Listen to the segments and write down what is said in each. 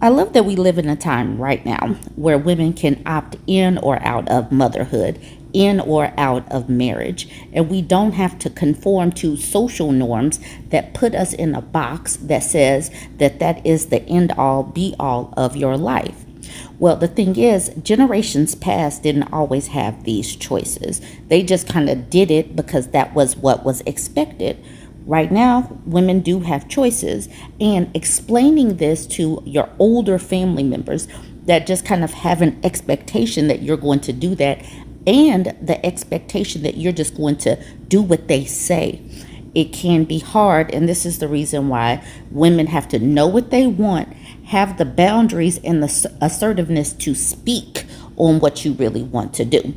I love that we live in a time right now where women can opt in or out of motherhood, in or out of marriage, and we don't have to conform to social norms that put us in a box that says that that is the end all be all of your life. Well, the thing is, generations past didn't always have these choices. They just kind of did it because that was what was expected. Right now, women do have choices, and explaining this to your older family members that just kind of have an expectation that you're going to do that, and the expectation that you're just going to do what they say. It can be hard, and this is the reason why women have to know what they want, have the boundaries and the assertiveness to speak on what you really want to do.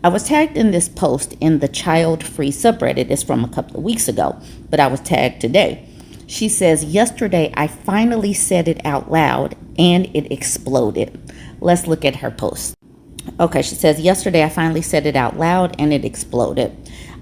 I was tagged in this post in the Childfree subreddit. It's from a couple of weeks ago, but I was tagged today. She says, yesterday I finally said it out loud and it exploded. Let's look at her post. Okay, she says, yesterday I finally said it out loud and it exploded.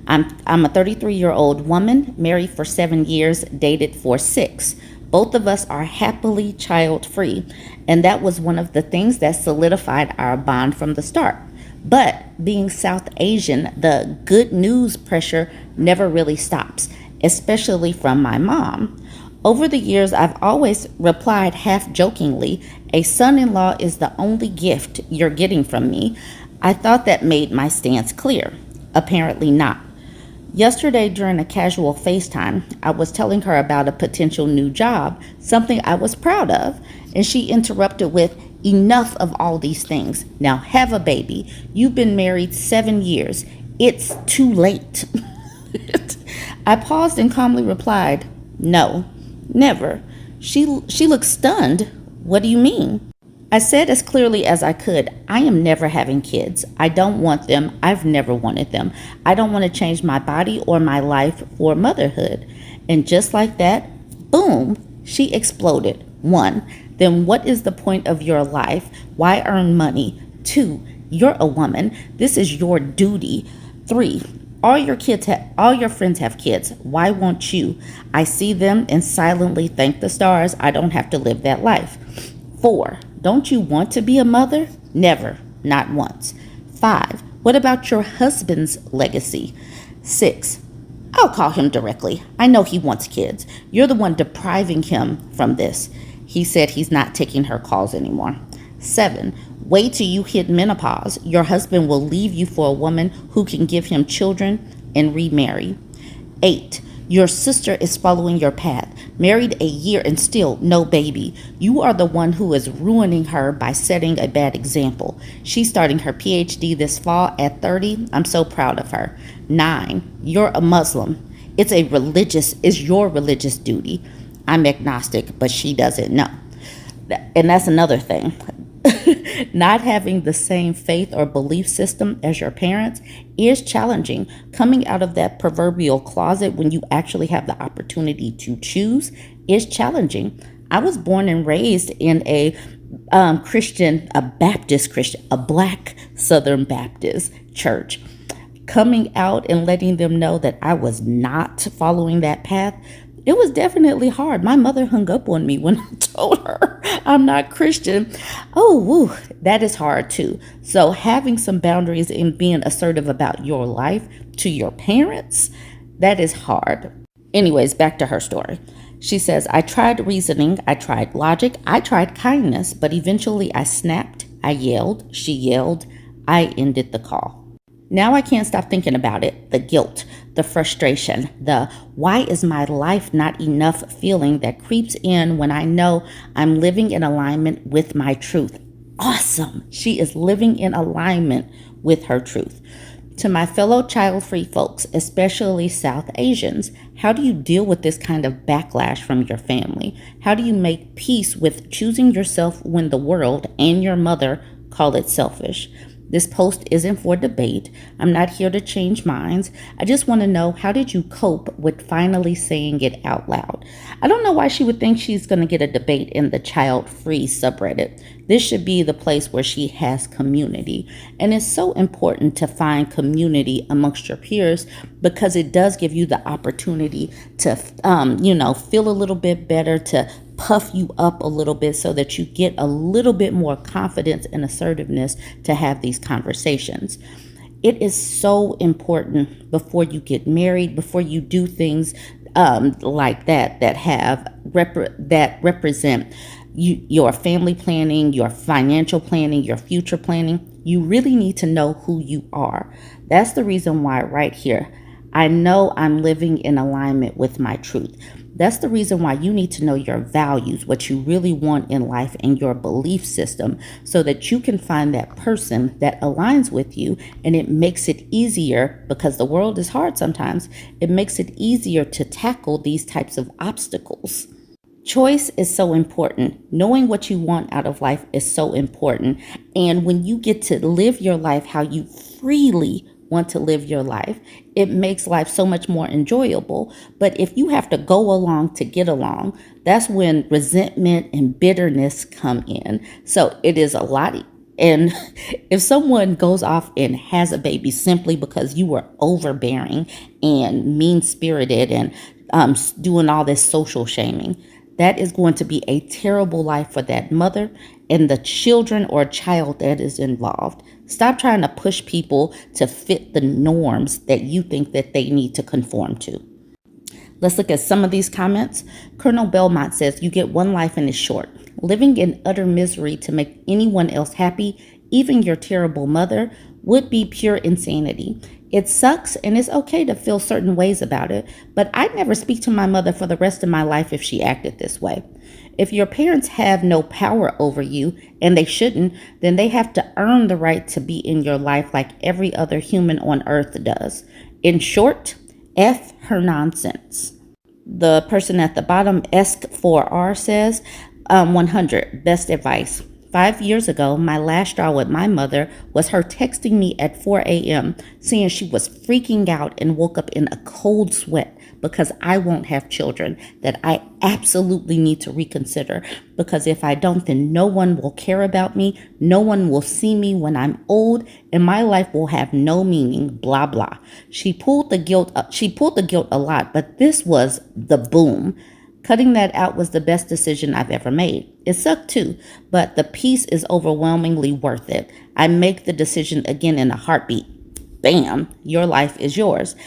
I'm a 33-year-old woman, married for 7 years, dated for 6. Both of us are happily child-free, and that was one of the things that solidified our bond from the start. But being South Asian, the good news pressure never really stops, especially from my mom. Over the years, I've always replied half jokingly, a son-in-law is the only gift you're getting from me. I thought that made my stance clear. Apparently not. Yesterday, during a casual FaceTime, I was telling her about a potential new job, something I was proud of, and she interrupted with, enough of all these things. Now have a baby. You've been married 7 years. It's too late. I paused and calmly replied, no, never. She looked stunned. What do you mean? I said as clearly as I could, I am never having kids. I don't want them. I've never wanted them. I don't want to change my body or my life for motherhood. And just like that, boom, she exploded. 1, then what is the point of your life? Why earn money? 2, you're a woman. This is your duty. 3, all your friends have kids. Why won't you? I see them and silently thank the stars I don't have to live that life. 4, don't you want to be a mother? Never, not once. 5, what about your husband's legacy? 6, I'll call him directly. I know he wants kids. You're the one depriving him from this. He said he's not taking her calls anymore. 7, wait till you hit menopause. Your husband will leave you for a woman who can give him children and remarry. 8, your sister is following your path, married a year and still no baby. You are the one who is ruining her by setting a bad example. She's starting her PhD this fall at 30. I'm so proud of her. 9, you're a Muslim. It's your religious duty. I'm agnostic, but she doesn't know. And that's another thing. Not having the same faith or belief system as your parents is challenging. Coming out of that proverbial closet when you actually have the opportunity to choose is challenging. I was born and raised in a Baptist Christian, a Black Southern Baptist church. Coming out and letting them know that I was not following that path, it was definitely hard. My mother hung up on me when I told her I'm not Christian. Oh, woo, that is hard too. So having some boundaries and being assertive about your life to your parents, that is hard. Anyways, back to her story. She says, I tried reasoning, I tried logic, I tried kindness, but eventually I snapped, I yelled, she yelled, I ended the call. Now I can't stop thinking about it. The guilt, the frustration, the why is my life not enough feeling that creeps in when I know I'm living in alignment with my truth. Awesome. She is living in alignment with her truth. To my fellow child-free folks, especially South Asians, how do you deal with this kind of backlash from your family? How do you make peace with choosing yourself when the world and your mother call it selfish? This post isn't for debate. I'm not here to change minds. I just want to know, how did you cope with finally saying it out loud? I don't know why she would think she's going to get a debate in the Childfree subreddit. This should be the place where she has community. And it's so important to find community amongst your peers because it does give you the opportunity to, feel a little bit better, to puff you up a little bit so that you get a little bit more confidence and assertiveness to have these conversations. It is so important before you get married, before you do things like that represent your family planning, your financial planning, your future planning. You really need to know who you are. That's the reason why right here, I know I'm living in alignment with my truth. That's the reason why you need to know your values, what you really want in life, and your belief system, so that you can find that person that aligns with you. And it makes it easier, because the world is hard sometimes, it makes it easier to tackle these types of obstacles. Choice is so important. Knowing what you want out of life is so important. And when you get to live your life how you freely want to live your life, it makes life so much more enjoyable. But if you have to go along to get along, that's when resentment and bitterness come in. So it is a lot. And if someone goes off and has a baby simply because you were overbearing and mean-spirited and doing all this social shaming, that is going to be a terrible life for that mother and the children or child that is involved. Stop trying to push people to fit the norms that you think that they need to conform to. Let's look at some of these comments. Colonel Belmont says, you get one life and it's short. Living in utter misery to make anyone else happy, even your terrible mother, would be pure insanity. It sucks, and it's okay to feel certain ways about it, but I'd never speak to my mother for the rest of my life if she acted this way. If your parents have no power over you, and they shouldn't, then they have to earn the right to be in your life like every other human on earth does. In short, F her nonsense. The person at the bottom, ESK4R, says, 100, best advice. 5 years ago, my last straw with my mother was her texting me at 4 a.m. saying she was freaking out and woke up in a cold sweat because I won't have children, that I absolutely need to reconsider, because if I don't, then no one will care about me, no one will see me when I'm old, and my life will have no meaning, blah, blah. She pulled the guilt a lot, but this was the boom. Cutting that out was the best decision I've ever made. It sucked too, but the peace is overwhelmingly worth it. I make the decision again in a heartbeat. Bam, your life is yours.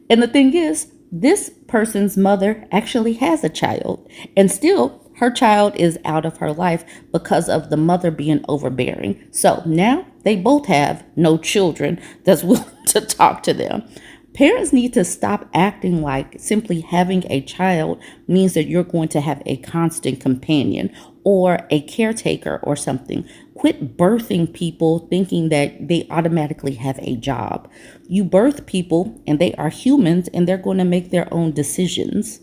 And the thing is, this person's mother actually has a child, and still her child is out of her life because of the mother being overbearing. So now they both have no children that's willing to talk to them. Parents need to stop acting like simply having a child means that you're going to have a constant companion or a caretaker or something. Quit birthing people thinking that they automatically have a job. You birth people and they are humans and they're going to make their own decisions.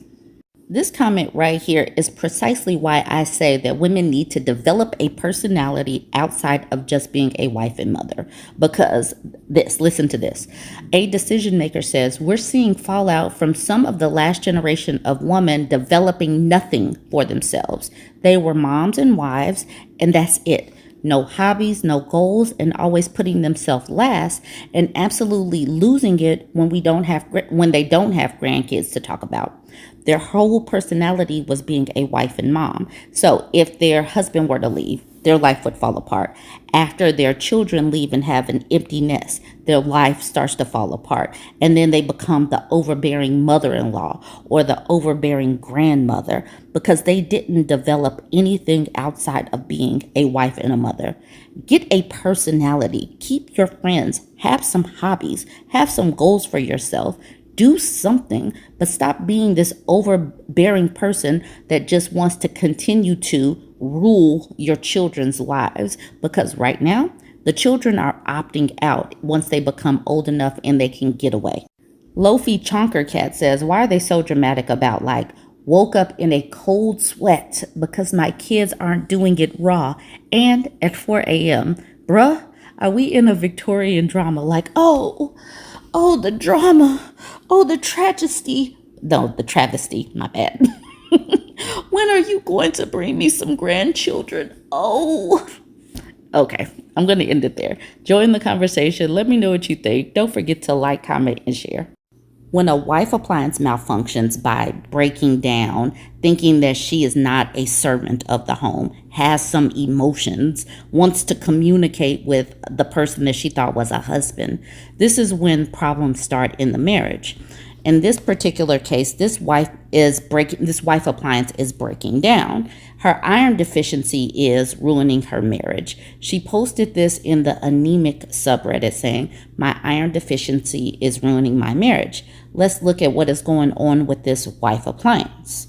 This comment right here is precisely why I say that women need to develop a personality outside of just being a wife and mother. Because listen to this. A decision maker says, we're seeing fallout from some of the last generation of women developing nothing for themselves. They were moms and wives, and that's it. No hobbies, no goals, and always putting themselves last, and absolutely losing it when they don't have grandkids to talk about. Their whole personality was being a wife and mom. So if their husband were to leave, their life would fall apart. After their children leave and have an empty nest, their life starts to fall apart. And then they become the overbearing mother-in-law or the overbearing grandmother because they didn't develop anything outside of being a wife and a mother. Get a personality. Keep your friends. Have some hobbies. Have some goals for yourself. Do something, but stop being this overbearing person that just wants to continue to rule your children's lives. Because right now, the children are opting out once they become old enough and they can get away. Lofi Chonker Cat says, why are they so dramatic about woke up in a cold sweat because my kids aren't doing it raw and at 4 a.m. Bruh, are we in a Victorian drama? Oh, the drama. Oh, the tragedy. No, the travesty. My bad. When are you going to bring me some grandchildren? Oh. Okay, I'm going to end it there. Join the conversation. Let me know what you think. Don't forget to like, comment, and share. When a wife appliance malfunctions by breaking down, thinking that she is not a servant of the home, has some emotions, wants to communicate with the person that she thought was a husband, this is when problems start in the marriage. In this particular case, this wife appliance is breaking down. Her iron deficiency is ruining her marriage. She posted this in the anemic subreddit saying, "My iron deficiency is ruining my marriage." Let's look at what is going on with this wife appliance.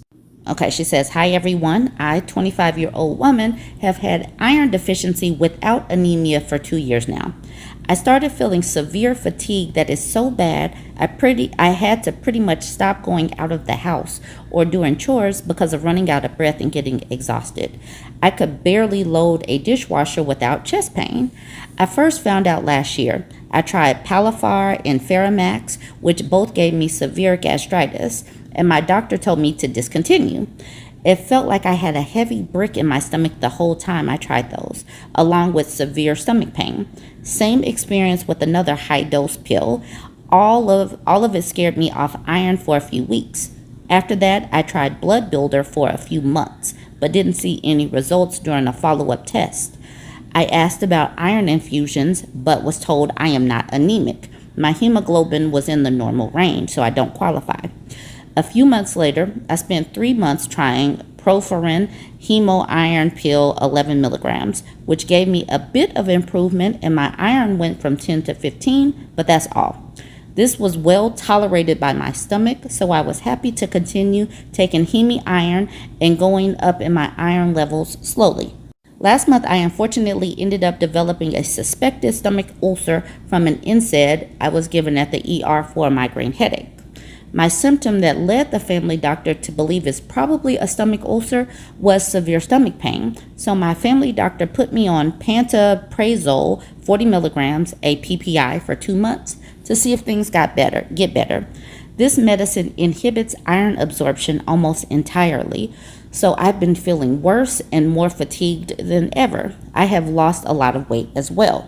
Okay, she says, "Hi everyone. I, 25-year-old woman, have had iron deficiency without anemia for 2 years now. I started feeling severe fatigue that is so bad I had to pretty much stop going out of the house or doing chores because of running out of breath and getting exhausted. I could barely load a dishwasher without chest pain. I first found out last year. I tried Palifar and Ferromax, which both gave me severe gastritis, and my doctor told me to discontinue. It felt like I had a heavy brick in my stomach the whole time I tried those, along with severe stomach pain. Same experience with another high-dose pill. All of it scared me off iron for a few weeks. After that, I tried Blood Builder for a few months, but didn't see any results during a follow-up test. I asked about iron infusions, but was told I am not anemic. My hemoglobin was in the normal range, so I don't qualify. A few months later, I spent 3 months trying Proferin Hemo Iron Pill 11 milligrams, which gave me a bit of improvement and my iron went from 10 to 15, but that's all. This was well tolerated by my stomach, so I was happy to continue taking Heme Iron and going up in my iron levels slowly. Last month, I unfortunately ended up developing a suspected stomach ulcer from an NSAID I was given at the ER for a migraine headache. My symptom that led the family doctor to believe it's probably a stomach ulcer was severe stomach pain. So my family doctor put me on pantoprazole 40 milligrams, a PPI, for 2 months to see if things get better. This medicine inhibits iron absorption almost entirely. So I've been feeling worse and more fatigued than ever. I have lost a lot of weight as well.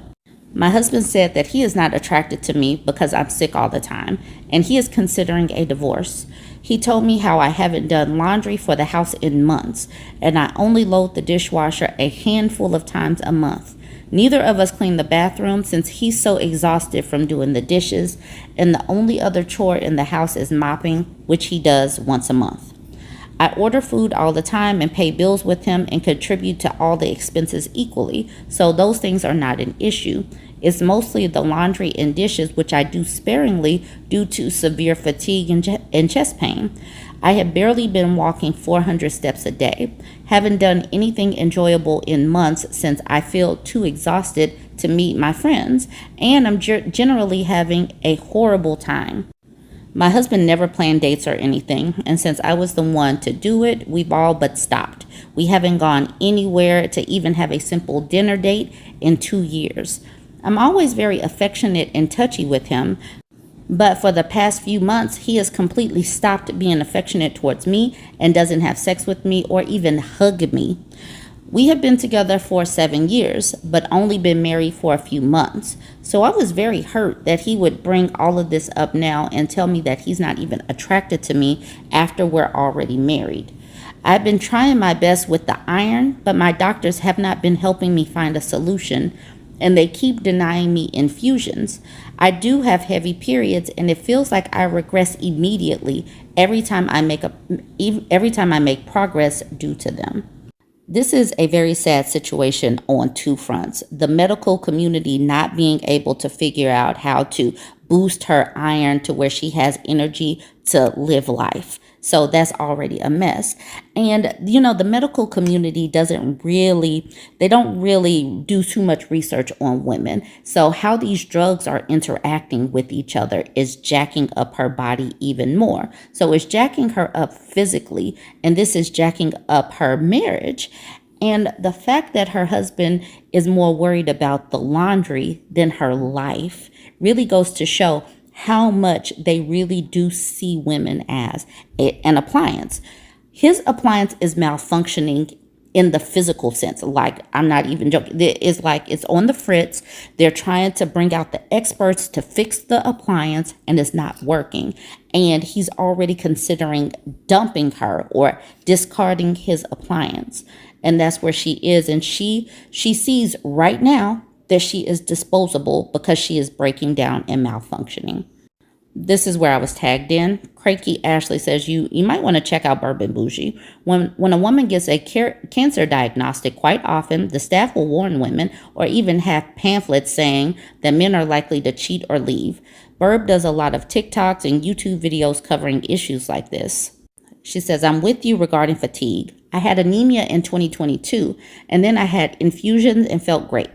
My husband said that he is not attracted to me because I'm sick all the time, and he is considering a divorce. He told me how I haven't done laundry for the house in months, and I only load the dishwasher a handful of times a month. Neither of us clean the bathroom since he's so exhausted from doing the dishes, and the only other chore in the house is mopping, which he does once a month. I order food all the time and pay bills with him and contribute to all the expenses equally, so those things are not an issue. It's mostly the laundry and dishes, which I do sparingly due to severe fatigue and chest pain. I have barely been walking 400 steps a day. Haven't done anything enjoyable in months since I feel too exhausted to meet my friends, and I'm generally having a horrible time. My husband never planned dates or anything, and since I was the one to do it, we've all but stopped. We haven't gone anywhere to even have a simple dinner date in 2 years. I'm always very affectionate and touchy with him, but for the past few months, he has completely stopped being affectionate towards me and doesn't have sex with me or even hug me. We have been together for 7 years, but only been married for a few months. So I was very hurt that he would bring all of this up now and tell me that he's not even attracted to me after we're already married. I've been trying my best with the iron, but my doctors have not been helping me find a solution, and they keep denying me infusions. I do have heavy periods, and it feels like I regress immediately every time I make progress due to them. This is a very sad situation on 2 fronts. The medical community not being able to figure out how to boost her iron to where she has energy to live life. So that's already a mess. And, the medical community don't really do too much research on women. So how these drugs are interacting with each other is jacking up her body even more. So it's jacking her up physically, and this is jacking up her marriage. And the fact that her husband is more worried about the laundry than her life really goes to show how much they really do see women as an appliance. His appliance is malfunctioning in the physical sense. Like, I'm not even joking. It's like it's on the fritz. They're trying to bring out the experts to fix the appliance, and it's not working. And he's already considering dumping her or discarding his appliance. And that's where she is. And she sees right now that she is disposable because she is breaking down and malfunctioning. This is where I was tagged in. Cranky Ashley says you might want to check out Bourbon Bougie. When a woman gets a cancer diagnostic, quite often the staff will warn women or even have pamphlets saying that men are likely to cheat or leave. Burb does a lot of TikToks and YouTube videos covering issues like this. She says, I'm with you regarding fatigue. I had anemia in 2022, and then I had infusions and felt great.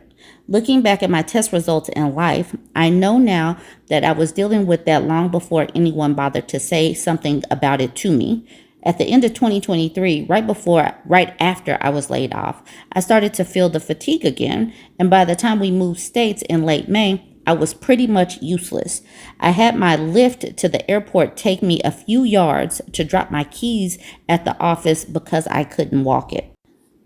Looking back at my test results in life, I know now that I was dealing with that long before anyone bothered to say something about it to me. At the end of 2023, right after I was laid off, I started to feel the fatigue again, and by the time we moved states in late May, I was pretty much useless. I had my Lyft to the airport take me a few yards to drop my keys at the office because I couldn't walk it.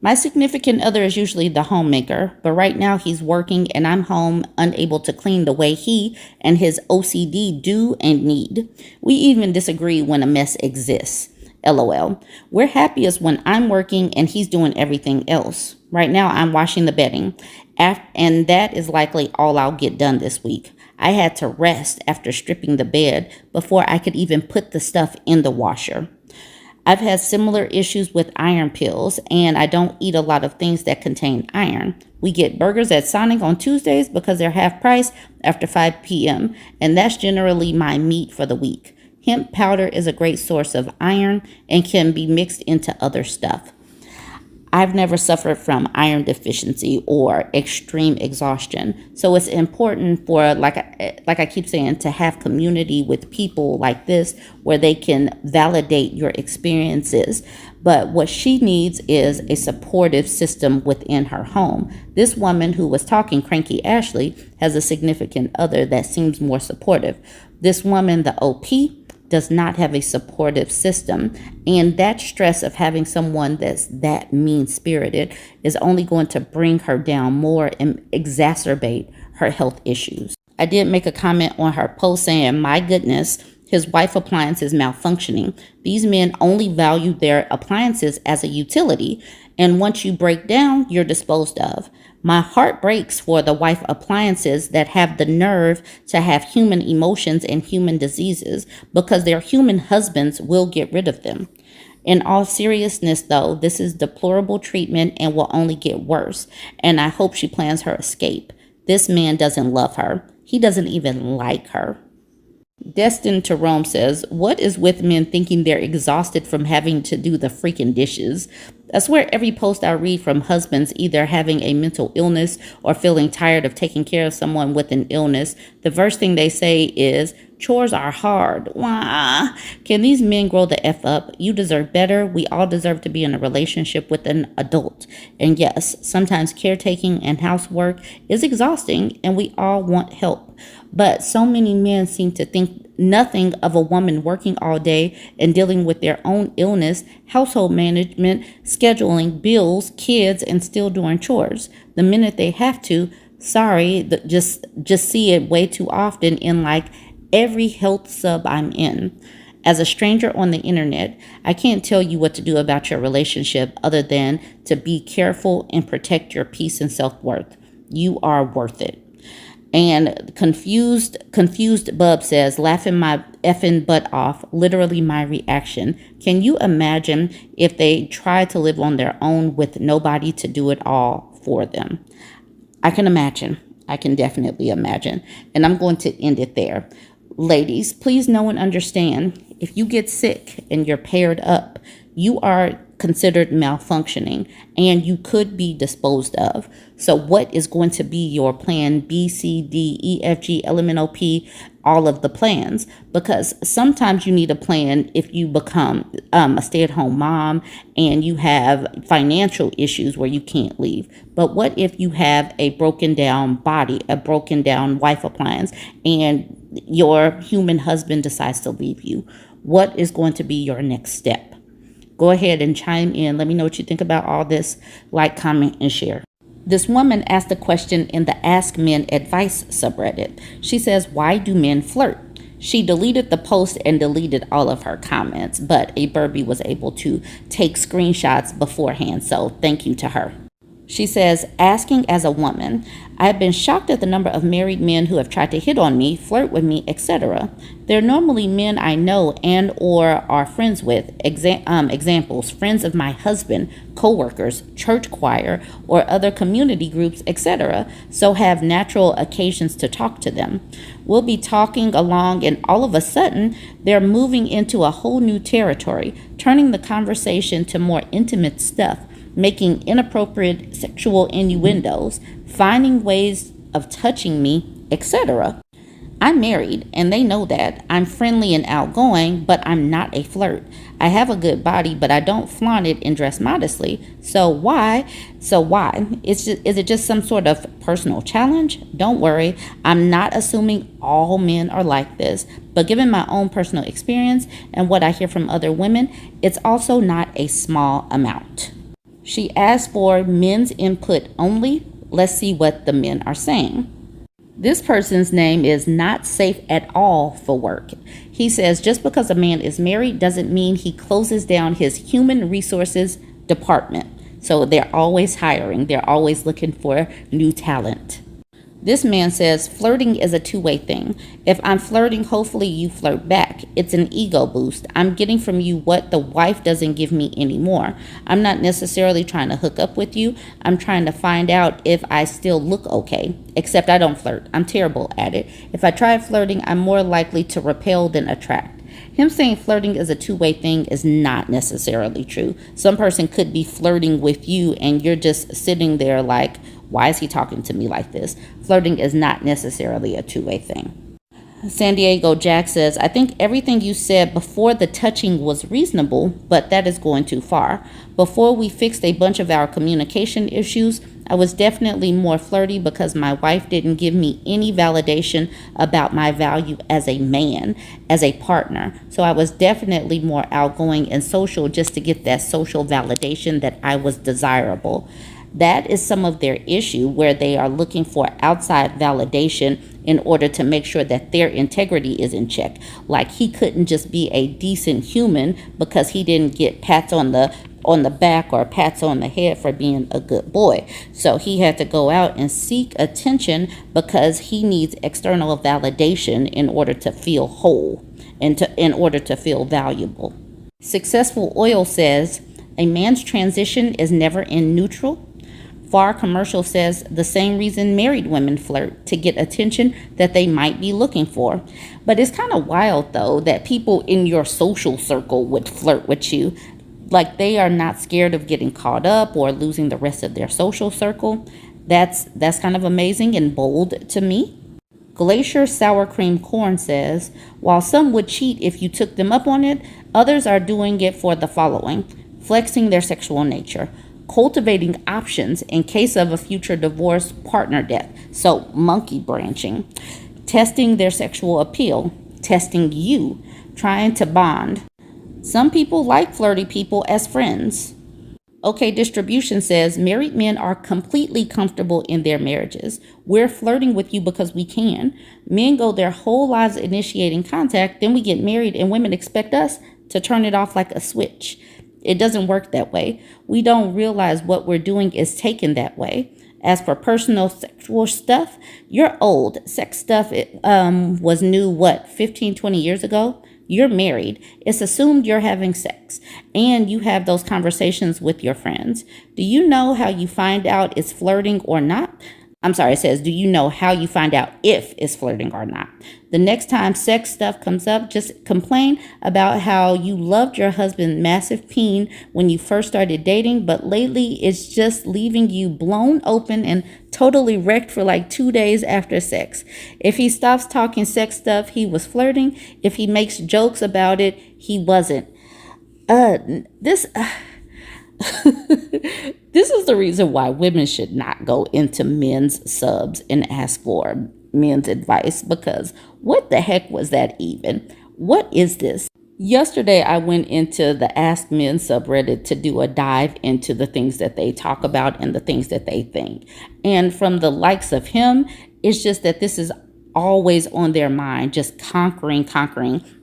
My significant other is usually the homemaker, but right now he's working and I'm home unable to clean the way he and his OCD do and need. We even disagree when a mess exists. LOL. We're happiest when I'm working and he's doing everything else. Right now I'm washing the bedding, and that is likely all I'll get done this week. I had to rest after stripping the bed before I could even put the stuff in the washer. I've had similar issues with iron pills, and I don't eat a lot of things that contain iron. We get burgers at Sonic on Tuesdays because they're half price after 5 p.m., and that's generally my meat for the week. Hemp powder is a great source of iron and can be mixed into other stuff. I've never suffered from iron deficiency or extreme exhaustion. So it's important for, like I keep saying, to have community with people like this where they can validate your experiences. But what she needs is a supportive system within her home. This woman who was talking, Cranky Ashley, has a significant other that seems more supportive. This woman, the OP, does not have a supportive system, and that stress of having someone that's that mean-spirited is only going to bring her down more and exacerbate her health issues. I did make a comment on her post saying, my goodness, his wife appliance is malfunctioning. These men only value their appliances as a utility, and once you break down, you're disposed of. My heart breaks for the wife appliances that have the nerve to have human emotions and human diseases because their human husbands will get rid of them. In all seriousness, though, this is deplorable treatment and will only get worse, and I hope she plans her escape. This man doesn't love her. He doesn't even like her. Destined to Rome says, what is with men thinking they're exhausted from having to do the freaking dishes? I swear every post I read from husbands either having a mental illness or feeling tired of taking care of someone with an illness, the first thing they say is, chores are hard. Wah. Can these men grow the F up? You deserve better. We all deserve to be in a relationship with an adult. And yes, sometimes caretaking and housework is exhausting and we all want help. But so many men seem to think nothing of a woman working all day and dealing with their own illness, household management, scheduling, bills, kids, and still doing chores. The minute they have to, just see it way too often in like every health sub I'm in. As a stranger on the internet, I can't tell you what to do about your relationship other than to be careful and protect your peace and self-worth. You are worth it. And confused bub says, laughing my effing butt off, literally my reaction. Can you imagine if they tried to live on their own with nobody to do it all for them? I can imagine. I can definitely imagine. And I'm going to end it there. Ladies, please know and understand, if you get sick and you're paired up, you are considered malfunctioning and you could be disposed of. So what is going to be your plan B, C, D, E, F, G, L, M, N, O, P, all of the plans? Because sometimes you need a plan if you become a stay-at-home mom and you have financial issues where you can't leave. But what if you have a broken down body, a broken down wife appliance, and your human husband decides to leave you? What is going to be your next step? Go ahead and chime in. Let me know what you think about all this. Like, comment, and share. This woman asked a question in the Ask Men Advice subreddit. She says, why do men flirt? She deleted the post and deleted all of her comments, but a Burbie was able to take screenshots beforehand, so thank you to her. She says, asking as a woman, I have been shocked at the number of married men who have tried to hit on me, flirt with me, etc. They're normally men I know and or are friends with. Examples, friends of my husband, co-workers, church choir, or other community groups, etc. So have natural occasions to talk to them. We'll be talking along and all of a sudden, they're moving into a whole new territory, turning the conversation to more intimate stuff, making inappropriate sexual innuendos, finding ways of touching me, etc. I'm married, and they know that. I'm friendly and outgoing, but I'm not a flirt. I have a good body, but I don't flaunt it and dress modestly. So why? Is it just some sort of personal challenge? Don't worry. I'm not assuming all men are like this, but given my own personal experience and what I hear from other women, it's also not a small amount. She asked for men's input only. Let's see what the men are saying. This person's name is Not Safe at All for Work. He says just because a man is married doesn't mean he closes down his human resources department. So they're always hiring. They're always looking for new talent. This man says flirting is a two-way thing. If I'm flirting, hopefully you flirt back. It's an ego boost. I'm getting from you what the wife doesn't give me anymore. I'm not necessarily trying to hook up with you. I'm trying to find out if I still look okay. Except I don't flirt. I'm terrible at it. If I try flirting, I'm more likely to repel than attract. Him saying flirting is a two-way thing is not necessarily true. Some person could be flirting with you and you're just sitting there like, why is he talking to me like this? Flirting is not necessarily a two-way thing. San Diego Jack says, I think everything you said before the touching was reasonable, but that is going too far. Before we fixed a bunch of our communication issues, I was definitely more flirty because my wife didn't give me any validation about my value as a man, as a partner. So I was definitely more outgoing and social just to get that social validation that I was desirable. That is some of their issue, where they are looking for outside validation in order to make sure that their integrity is in check. Like he couldn't just be a decent human because he didn't get pats on the back or pats on the head for being a good boy. So he had to go out and seek attention because he needs external validation in order to feel whole and in order to feel valuable. Successful Oil says, a man's transition is never in neutral. Far Commercial says the same reason married women flirt, to get attention that they might be looking for. But it's kind of wild, though, that people in your social circle would flirt with you. Like they are not scared of getting caught up or losing the rest of their social circle. That's kind of amazing and bold to me. Glacier Sour Cream Corn says, while some would cheat if you took them up on it, others are doing it for the following: flexing their sexual nature, cultivating options in case of a future divorce, partner death, so monkey branching, testing their sexual appeal, testing you, trying to bond. Some people like flirty people as friends. OK Distribution says married men are completely comfortable in their marriages. We're flirting with you because we can. Men go their whole lives initiating contact, then we get married and women expect us to turn it off like a switch. It doesn't work that way. We don't realize what we're doing is taken that way. As for personal sexual stuff, you're old. Sex stuff was new, 15, 20 years ago? You're married. It's assumed you're having sex. And you have those conversations with your friends. Do you know how you find out it's flirting or not? It says, do you know how you find out if it's flirting or not? The next time sex stuff comes up, just complain about how you loved your husband's massive peen when you first started dating, but lately it's just leaving you blown open and totally wrecked for like 2 days after sex. If he stops talking sex stuff, he was flirting. If he makes jokes about it, he wasn't. This is the reason why women should not go into men's subs and ask for men's advice, because what the heck was that even? What is this? Yesterday, I went into the Ask Men subreddit to do a dive into the things that they talk about and the things that they think. And from the likes of him, it's just that this is always on their mind, just conquering,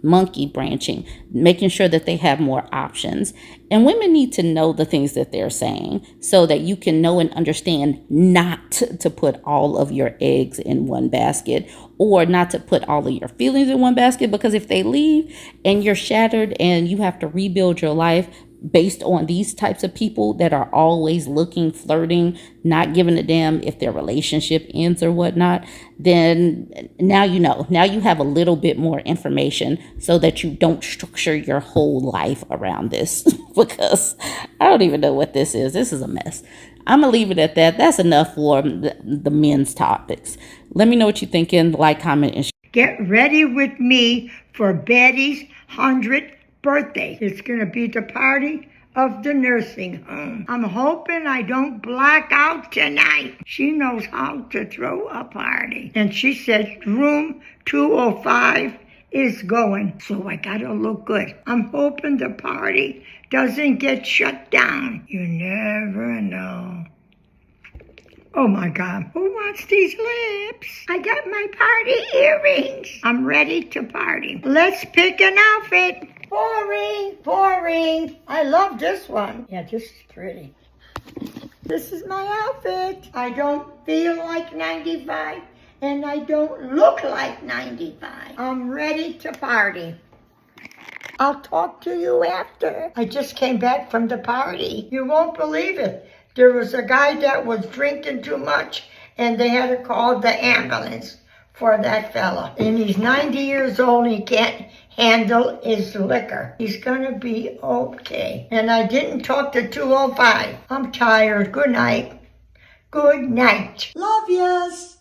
monkey branching, making sure that they have more options. And women need to know the things that they're saying so that you can know and understand not to put all of your eggs in one basket, or not to put all of your feelings in one basket, because if they leave and you're shattered and you have to rebuild your life based on these types of people that are always looking, flirting, not giving a damn if their relationship ends or whatnot, then now you know. Now you have a little bit more information so that you don't structure your whole life around this because I don't even know what this is. This is a mess. I'm going to leave it at that. That's enough for the men's topics. Let me know what you're thinking. Like, comment, and share. Get ready with me for Betty's 100th birthday. It's going to be the party of the nursing home. I'm hoping I don't black out tonight. She knows how to throw a party. And she said room 205 is going, so I gotta look good. I'm hoping the party doesn't get shut down. You never know. Oh my God, who wants these lips? I got my party earrings. I'm ready to party. Let's pick an outfit. Boring. I love this one. Yeah, this is pretty. This is my outfit. I don't feel like 95 and I don't look like 95. I'm ready to party. I'll talk to you after. I just came back from the party. You won't believe it. There was a guy that was drinking too much and they had to call the ambulance for that fella. And he's 90 years old and he can't handle his liquor. He's gonna be okay. And I didn't talk to 205. I'm tired. Good night. Good night. Love yous.